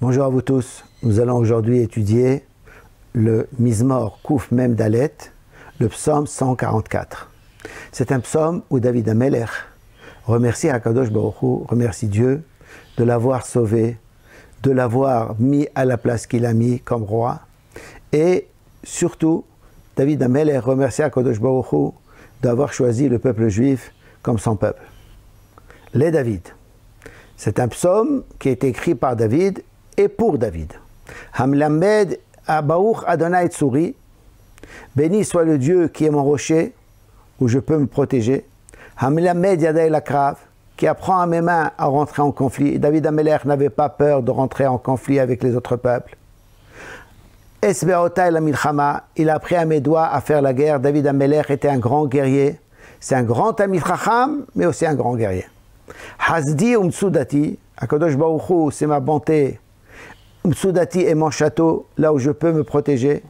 Bonjour à vous tous. Nous allons aujourd'hui étudier le Mizmor Kouf Mem Dalet, le psaume 144. C'est un psaume où David HaMelech remercie Akadosh Baruch Hu, remercie Dieu de l'avoir sauvé, de l'avoir mis à la place qu'il a mis comme roi. Et surtout, David HaMelech remercie Akadosh Baruch Hu d'avoir choisi le peuple juif comme son peuple. Les David. C'est un psaume qui a été écrit par David et pour David. Hamlamed Baruch Adonai Tsuri, béni soit le Dieu qui est mon rocher, où je peux me protéger. Hamlamed Yadai Lakrav, qui apprend à mes mains à rentrer en conflit. David HaMelech n'avait pas peur de rentrer en conflit avec les autres peuples. Esbeotai la milchama, il a appris à mes doigts à faire la guerre. David HaMelech était un grand guerrier. C'est un grand Talmid Chacham, mais aussi un grand guerrier. Hasdi umtsudati, Akadosh Baruch Hu, c'est ma bonté. Umtsudati est mon château, là où je peux me protéger.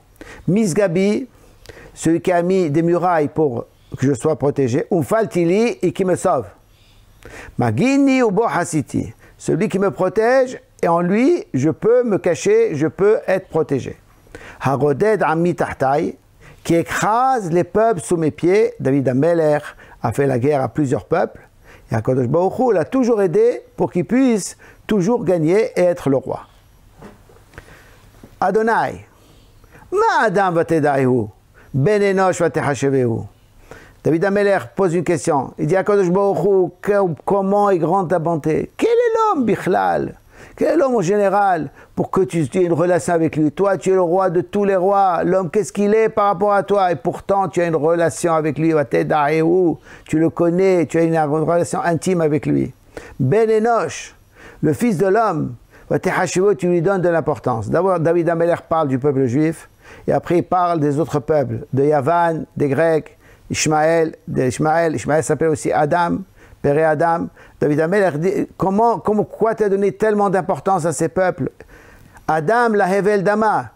Misgabi, celui qui a mis des murailles pour que je sois protégé. Umfaltili, et qui me sauve. Magini ubo hasiti, celui qui me protège, et en lui, je peux me cacher, je peux être protégé. Haroded ami tahtai, qui écrase les peuples sous mes pieds. David HaMelech a fait la guerre à plusieurs peuples. Et Akadosh Baruch Hu l'a toujours aidé pour qu'il puisse toujours gagner et être le roi. Adonai, ma adam vatedaihu, ben enosh vatechashevehu. David HaMelech pose une question. Il dit à Akadosh Baruch Hu, comment est grande ta bonté? Quel est l'homme, Bichlal? Quel est l'homme en général pour que tu aies une relation avec lui? Toi, tu es le roi de tous les rois. L'homme, qu'est-ce qu'il est par rapport à toi? Et pourtant, tu as une relation avec lui. Tu le connais, tu as une relation intime avec lui. Ben Enosh, le fils de l'homme, tu lui donnes de l'importance. D'abord, David HaMelech parle du peuple juif, et après il parle des autres peuples, de Yavan, des Grecs, Ishmaël s'appelle aussi Adam, Père et Adam. David HaMelech dit, pourquoi tu as donné tellement d'importance à ces peuples? Adam, la Hevel Dama,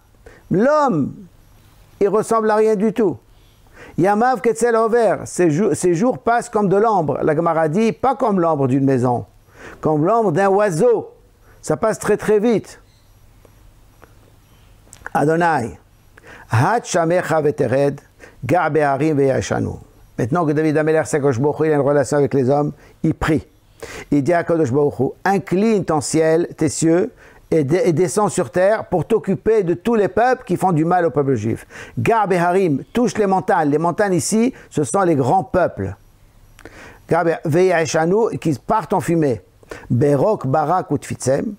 l'homme, il ressemble à rien du tout. Yamav Ketzel Over, ces jours passent comme de l'ombre. La Gemara dit, pas comme l'ombre d'une maison, comme l'ombre d'un oiseau. Ça passe très très vite. Adonai, Hat Shamecha Vetered, Gar Beharim Veyashanu. Maintenant que David HaMelech sait qu'Akadosh Baruch Hu, il a une relation avec les hommes, il prie. Il dit à Akadosh Baruch Hu, incline ton ciel, tes cieux, et descends sur terre pour t'occuper de tous les peuples qui font du mal au peuple juif. Gar Beharim, touche les montagnes. Les montagnes ici, ce sont les grands peuples. Gar Veyashanu, qui partent en fumée. Berok Barak Utfitzem,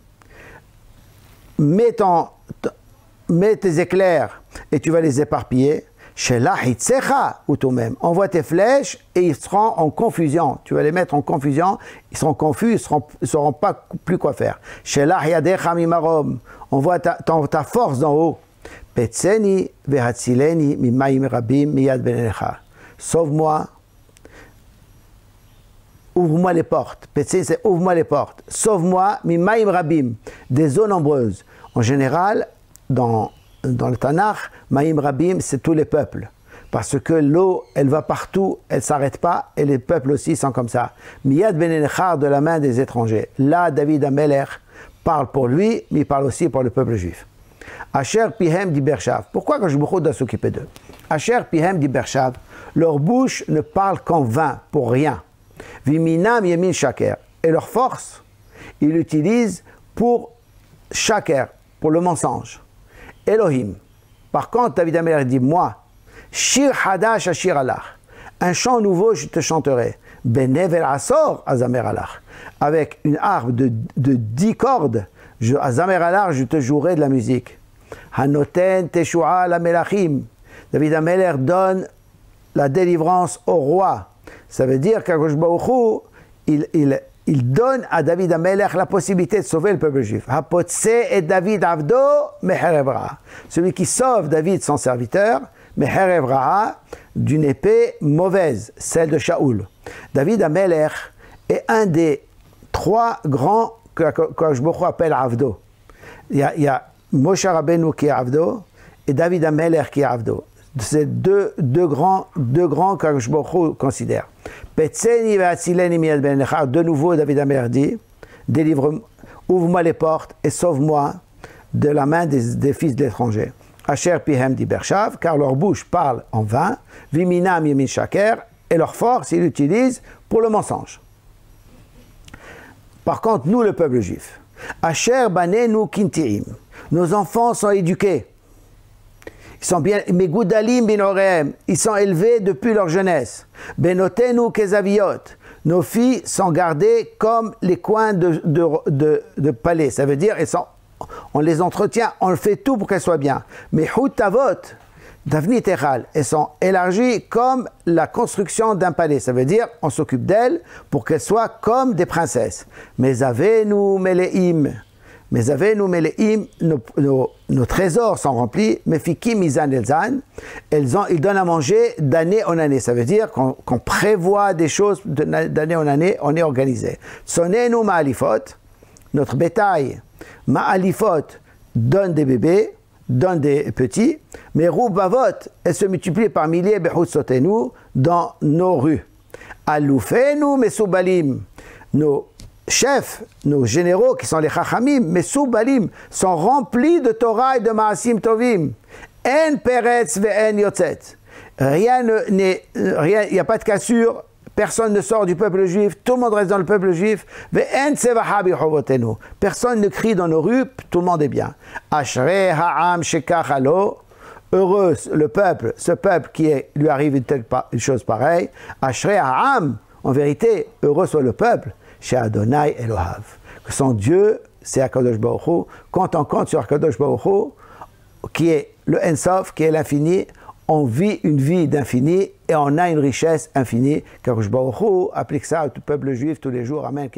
mets tes éclairs et tu vas les éparpiller. Shelah Hitzecha ou toi-même. Envoie tes flèches et ils seront en confusion. Tu vas les mettre en confusion, ils seront confus, ils ne sauront pas plus quoi faire. Shelah Yadecha Mimarom. Envoie ta force d'en haut. Petseni Vehatzileni Mimaim Rabim Miyad Benecha. Sauve-moi. Ouvre-moi les portes. Petseni, c'est ouvre-moi les portes. Sauve-moi Mimaim Rabim. Des eaux nombreuses. En général, dans le Tanakh, Maïm Rabim, c'est tous les peuples. Parce que l'eau, elle va partout, elle ne s'arrête pas, et les peuples aussi sont comme ça. Miyad Benenechar, de la main des étrangers. Là, David HaMelech parle pour lui, mais il parle aussi pour le peuple juif. Asher Pihem di Bershav. Pourquoi quand je me dois s'occuper d'eux? Asher Pihem di Bershav. Leur bouche ne parle qu'en vain, pour rien. Viminam Yemin Shaker. Et leur force, ils l'utilisent pour Shaker, pour le mensonge. Elohim. Par contre, David HaMelech dit, moi, Shir Hadash Ashir Alach, un chant nouveau, je te chanterai. Benevel Asor Azamer Alach, avec une harpe de 10 cordes, Azamer Alach, je te jouerai de la musique. Hanoten Teshua la Melachim, David HaMelech donne la délivrance au roi. Ça veut dire qu'Akadosh Baruch Hu, il donne à David HaMelech la possibilité de sauver le peuple juif. Hapotse et David Avdo Meherevra. Celui qui sauve David, son serviteur, Meherevra, d'une épée mauvaise, celle de Shaoul. David HaMelech est un des 3 grands que je appelle Avdo. Il y a Moshe Rabbeinu qui est Avdo et David HaMelech qui est Avdo. C'est deux grands que je considère. De nouveau, David HaMelech dit, ouvre-moi les portes et sauve-moi de la main des fils de l'étranger. Asher pihem di bershav, car leur bouche parle en vain, viminam yemin shaker, et leur force ils l'utilisent pour le mensonge. Par contre, nous, le peuple juif, Asher banenu kintiim, nos enfants sont éduqués. Ils sont bien, megoudalim bin oreem, ils sont élevés depuis leur jeunesse. Benotenu kezaviot, nos filles sont gardées comme les coins de palais. Ça veut dire, on les entretient, on fait tout pour qu'elles soient bien. Mais hutavot, davnit echal, elles sont élargies comme la construction d'un palais. Ça veut dire, on s'occupe d'elles pour qu'elles soient comme des princesses. Mais avenu meleim, nos trésors sont remplis, mais fikim izan elzan, ils donnent à manger d'année en année. Ça veut dire qu'on prévoit des choses d'année en année, on est organisé. Sonenu ma'alifot, notre bétail, ma'alifot, donne des bébés, donne des petits, mais roubavot, elles se multiplient par milliers, behutsotenu, dans nos rues. Aloufenu mesoubalim, nos chefs, nos généraux, qui sont les chachamim, mesoubalim, sont remplis de Torah et de Maasim Tovim. En peretz ve'en yotzet. Il n'y a pas de cassure, personne ne sort du peuple juif, tout le monde reste dans le peuple juif. Ve'en tsevaha bichovotenu. Personne ne crie dans nos rues, tout le monde est bien. Ashrei ha'am shekach alo. Heureux le peuple, ce peuple qui lui arrive une chose pareille. Ashrei ha'am. En vérité, heureux soit le peuple. Chez Adonai Elohav, que son Dieu, c'est Akadosh Baruch Hu. Quand on compte sur Akadosh Baruch Hu, qui est le Ensof, qui est l'infini, on vit une vie d'infini et on a une richesse infinie. Akadosh Baruch Hu applique ça au peuple juif tous les jours. Amen.